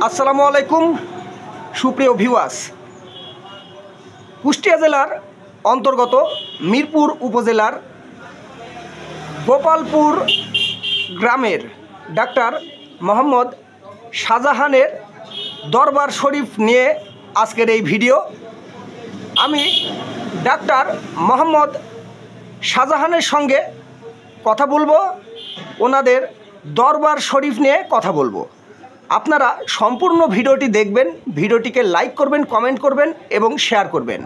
আসসালামু আলাইকুম সুপ্রিয় ভিউয়ার্স। কুষ্টিয়া জেলার অন্তর্গত মিরপুর উপজেলার গোপালপুর গ্রামের ডাক্তার মোহাম্মদ শাহজাহানের দরবার শরীফ নিয়ে আজকের এই ভিডিও। আমি ডাক্তার মোহাম্মদ শাহজাহানের সঙ্গে কথা বলবো, ওনাদের দরবার শরীফ নিয়ে কথা বলবো। আপনারা সম্পূর্ণ ভিডিওটি দেখবেন, ভিডিওটিকে লাইক করবেন, কমেন্ট করবেন এবং শেয়ার করবেন।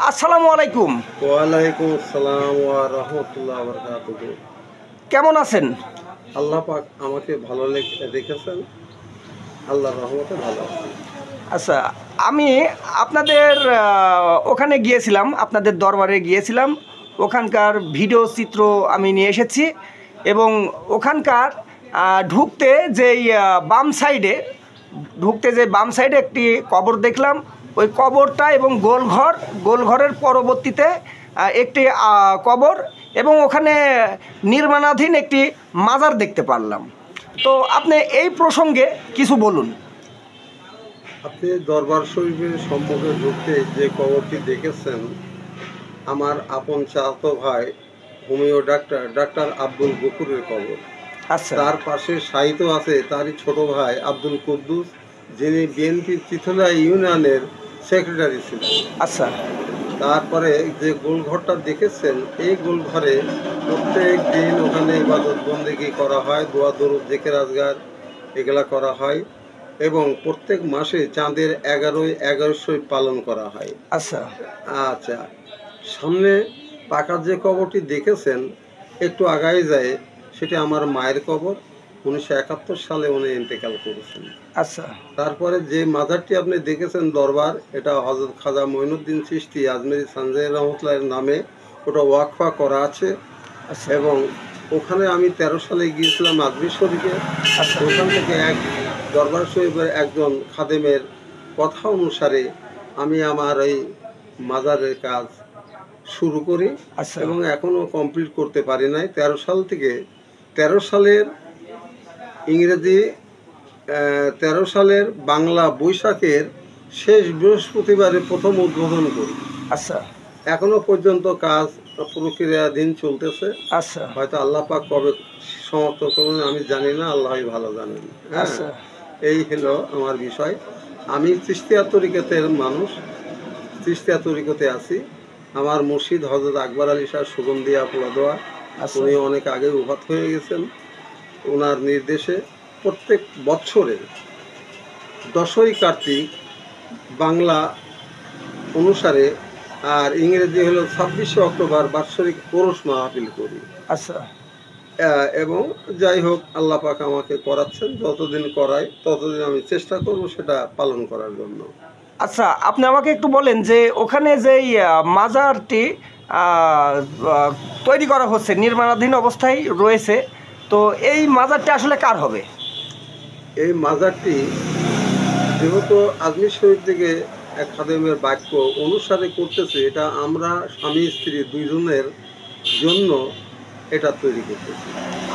আসসালামু আলাইকুম। ওয়ালাইকুম আসসালাম ওয়া রাহমাতুল্লাহি ওয়া বারাকাতুহু। কেমন আছেন? আল্লাহ পাক আমাকে ভালো রেখেছেন, আল্লাহর রহমতে ভালো আছি। আচ্ছা, আমি আপনাদের ওখানে গিয়েছিলাম, আপনাদের দরবারে গিয়েছিলাম। ওখানকার ভিডিও চিত্র আমি নিয়ে এসেছি এবং ওখানকার ঢুকতে যেই বাম সাইডে একটি কবর দেখলাম। ওই কবরটা এবং গোলঘরের পরবর্তীতে একটি কবর এবং ওখানে নির্মাণাধীন একটি মাজার দেখতে পারলাম। তো আপনি এই প্রসঙ্গে কিছু বলুন। আপনি দরবার শরীফের সম্মুখে ঢুকতে যে কবরটি দেখেছেন, আমার আপন চাচাতো ভাই হোমিও ডাক্তার আব্দুল গফুরের কবর। আচ্ছা। তার পাশে শায়িত আছে তারই ছোট ভাই আব্দুল কুদ্দুস, যিনি বিএনপি চিথলা ইউনিয়নের সেক্রেটারি ছিলেন। আচ্ছা। তারপরে যে গোলঘরটা দেখেছেন, এই গোলঘরে প্রত্যেক দিন ওখানে ইবাদত বন্দেগী করা হয়, দোয়া দরুদ জিকির আজগার এগুলা করা হয় এবং প্রত্যেক মাসে চাঁদের 1100 পালন করা হয়। আচ্ছা। আচ্ছা, সামনে পাকা যে কবরটি দেখেছেন, একটু আগায় যায়, সেটি আমার মায়ের কবর। 1971 সালে উনি ইন্তেকাল করেছেন। আচ্ছা। তারপরে যে মাজারটি আপনি দেখেছেন দরবার, এটা হযরত খাজা মঈনুদ্দিন চিশতি আজমেরি সানজাই রহমতুল্লাহের নামে ওটা ওয়াকফা করা আছে। এবং ওখানে আমি 13 সালে গিয়েছিলাম আজমির শরীফে। ওখান থেকে দরবার শরীফের একজন খাদেমের কথা অনুসারে আমি আমার এই মাজারের কাজ শুরু করি এবং এখনও কমপ্লিট করতে পারি নাই। 13 সাল থেকে 13 সালের ইংরেজি 13 সালের বাংলা বৈশাখের শেষ বৃহস্পতিবারে প্রথম উদ্বোধন করি। আচ্ছা। এখনো পর্যন্ত কাজ প্রক্রিয়াধীন চলতেছে। আচ্ছা। হয়তো আল্লাহ পাক কবে সমাপ্ত করবেন আমি জানি না, আল্লাহই ভালো জানেন। হ্যাঁ, এই হলো আমার বিষয়। আমি চিশতিয়া তরিকতের মানুষ, চিশতিয়া তরিকতে আছি। আমার মুর্শিদ হযরত আকবর আলী শাহ সুগন্ধিয়া পোলাদোয়া, উনি অনেক আগে ওফাত হয়ে গেছেন। ওনার নির্দেশে প্রত্যেক বছরের 10ই কার্তিক বাংলা অনুসারে আর ইংরেজি হলো 26শে অক্টোবর বাৎসরিক ওরস মাহফিল করি। আচ্ছা। এবং যাই হোক, আল্লাহ পাক আমাকে করাচ্ছেন, যতদিন করায় ততদিন আমি চেষ্টা করব সেটা পালন করার জন্য। আচ্ছা, আপনি আমাকে একটু বলেন যে ওখানে যেই মাজারটি তৈরি করা হচ্ছে, নির্মাণাধীন অবস্থায় রয়েছে, তো এই মাজারটি আসলে কার হবে? এই মাজারটি যেহেতু আজমির শরীফ থেকে এক খাদেমের বাক্য অনুসারে করতেছে, এটা আমরা স্বামী স্ত্রী দুইজনের জন্য এটা তৈরি করতেছি।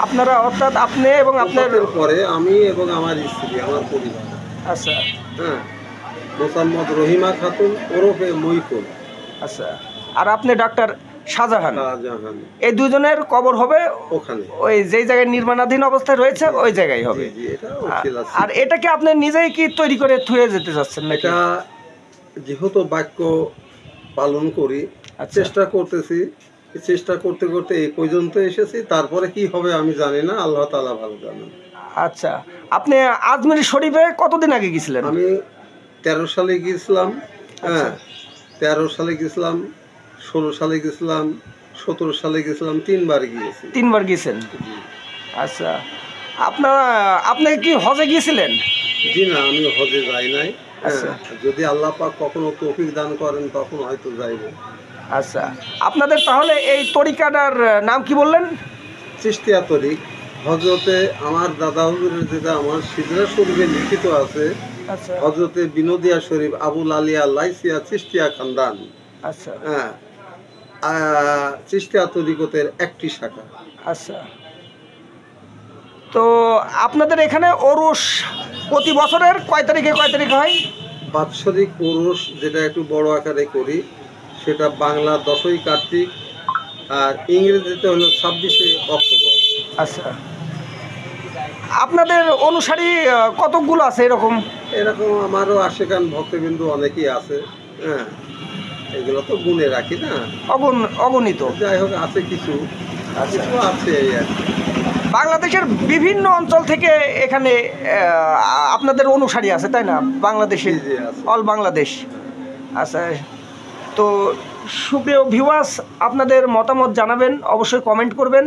আপনারা, অর্থাৎ আপনি এবং আপনার পরে আমি এবং আমার স্ত্রী, আমার পরিবার। আচ্ছা। হ্যাঁ, মোসাম্মদ রহিমা খাতুন ওরফে মইফুল। আচ্ছা। আর আপনি ডাক্তার শাহজাহান, এই দুজনের কবর হবে ওখানে, ওই যেই জায়গায় নির্মাণাধীন অবস্থায় রয়েছে ওই জায়গায় হবে। আর এটাকে আপনি নিজেই কি তৈরি করে থুয়ে যেতে চাচ্ছেন? এটা যেহেতু বাক্য পালন করি, চেষ্টা করতেছি, চেষ্টা করতে করতে এই পর্যন্ত এসেছি। তারপরে কি হবে আমি জানি না, আল্লাহ তাআলা ভালো জানেন। আচ্ছা, আপনি আজমির শরীফে কতদিন আগে গেছিলেন? আমি 13 সালে গিয়েছিলাম। হ্যাঁ, 13 সালে গেছিলাম, 16 সালে গেছিলাম, 17 সালে গেছিলাম, 3 বার গিয়েছি। 3 বার গিয়েছেন? আচ্ছা। আপনি কি হজে গিয়েছিলেন? জি না, আমি হজে যাই নাই। যদি আল্লাহ পাক কখনো তৌফিক দান করেন তখন হয়তো যাইব। আচ্ছা, আপনাদের তাহলে এই তরিকাটার নাম কি বললেন? চিশতিয়া তরিক। হজরতে আমার দাদা হুজুরের যেটা আমার সিদরা শরীফে লিখিত আছে, হজরতে বিনোদিয়া শরীফ আবুল আলিয়া লাইসিয়া চিশতিয়া খানদান। আচ্ছা। হ্যাঁ, চিশতিয়া তরিকতের একটি শাখা। আচ্ছা। তো আপনাদের এখানে ওরস প্রতি বছরের কয় তারিখে হয়? বাৎসরিক উরুস যেটা একটু বড় আকারে করি, সেটা বাংলা 10ই কার্তিক আর ইংরেজিতে হলো 26শে অক্টোবর। আচ্ছা, আপনাদের অনুসারী কতকগুলো আছে এরকম? এরকম আমারও আশেকান ভক্তবিন্দু অনেকেই আছে। হ্যাঁ, এগুলো তো গুণে রাখি না, অগণিত। যাই হোক আছে কিছু, কিছু আছে এই আর কি। বাংলাদেশের বিভিন্ন অঞ্চল থেকে এখানে আপনাদের অনুসারী আছে, তাই না? বাংলাদেশে জি, জি, আছে। অল বাংলাদেশ। আচ্ছা, তো সুপ্রিয় ভিউয়ার্স, আপনাদের মতামত জানাবেন, অবশ্যই কমেন্ট করবেন।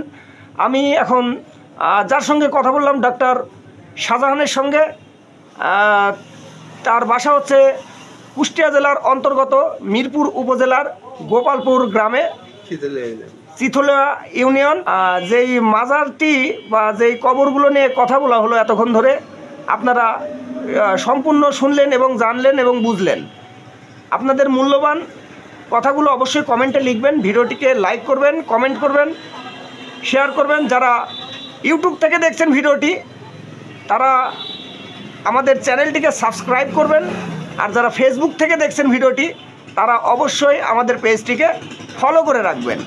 আমি এখন যার সঙ্গে কথা বললাম, ডাক্তার শাহজাহানের সঙ্গে, তার বাসা হচ্ছে কুষ্টিয়া জেলার অন্তর্গত মিরপুর উপজেলার গোপালপুর গ্রামে, চিথলা ইউনিয়ন। যেই মাজারটি বা যেই কবরগুলো নিয়ে কথা বলা হলো এতক্ষণ ধরে, আপনারা সম্পূর্ণ শুনলেন এবং জানলেন এবং বুঝলেন। আপনাদের মূল্যবান কথাগুলো অবশ্যই কমেন্টে লিখবেন, ভিডিওটিকে লাইক করবেন, কমেন্ট করবেন, শেয়ার করবেন। যারা ইউটিউব থেকে দেখছেন ভিডিওটি, তারা আমাদের চ্যানেলটিকে সাবস্ক্রাইব করবেন। আর যারা ফেসবুক থেকে দেখছেন ভিডিওটি, তারা অবশ্যই আমাদের পেজটিকে ফলো করে রাখবেন।